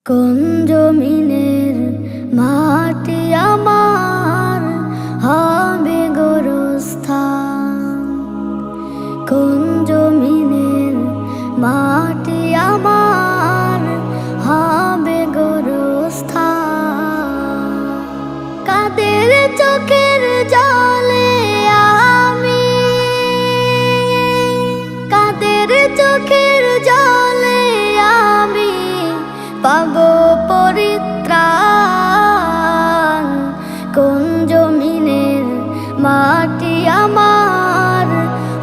কোন জমিনের মাটি আমার হবে গোরস্থান, কোন জমিনের মাটি আমার হবে গোরস্থান। কাদের চোখের জলে আমি, কাদের চোখের জলে আমি পাবো পরিত্রাণ। কোন জমিনের মাটি আমার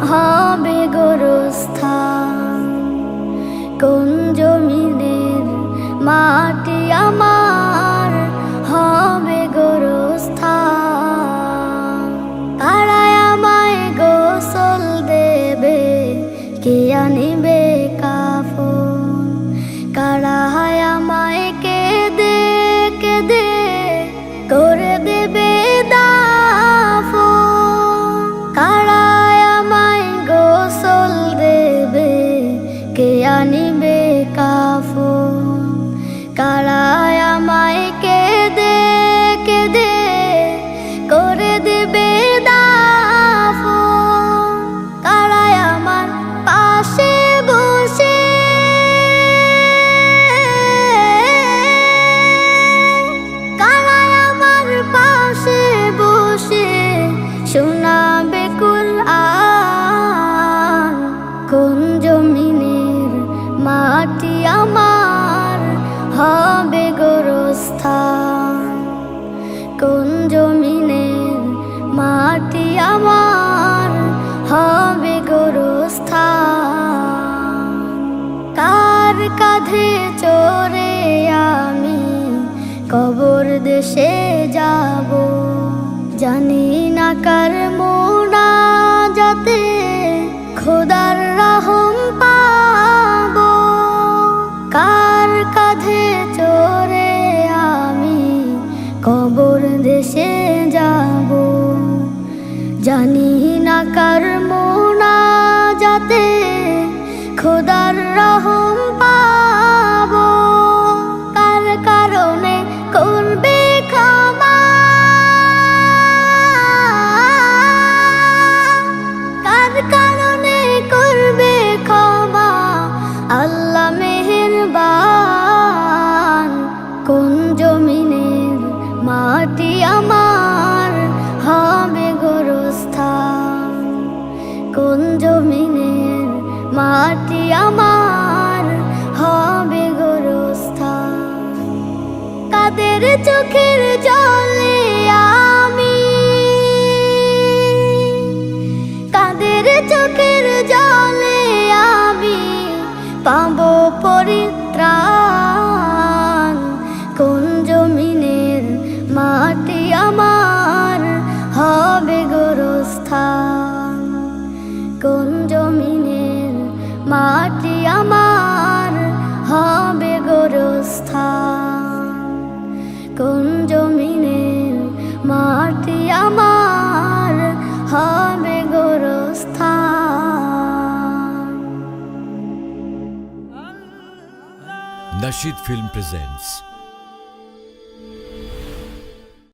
হবে গোরস্থান, কোন জমিনের মাটি আমার হবে গোরস্থান। কারায় আমায় গোসল দেবে, কে আনিবে কাফন, কারায় আমায় কেঁদে কেঁদে করে দেবে দাফন। কারায় আমায় গোসল দেবে, কে আনিবে কাফন, কারায় আমায় কেঁদে কেঁদে করে দেবে দাফন। কারায় আমার পাশে বসে, কারায় আমার পাশে বসে শোনাবে কুরআন। কোন জমিনের মাটি আমার হবে গোরস্থান, কোন জমিনের মাটি আমার হবে গোরস্থান। কার কাঁধে চড়ে আমি কবর দেশে যাব, জানি না কার মোনাজাতে খোদার রহম পাবো। কার কাঁধে চড়ে আমি কবর দেশে যাব, জানি না কার মোনাজাতে খোদার রহম পাবো। কার কারণে করবে ক্ষমা, কার কারণে করবে ক্ষমা আল্লাহ মেহেরবান। কোন জমিনের মাটি আমার হবে গোরস্থান, কোন জমিনের মাটি আমার হবে গোরস্থান। কাদের চোখের জলে আমি, কাদের চোখের জলে আমি পাবো পরিত্রাণ। কোন জমিনের মাটি আমার হবে গোরস্থান, কোন জমিনের মাটি আমার হবে গোরস্থান, কোন জমিনের মাটি আমার হবে গোরস্থান। Nasheed Film presents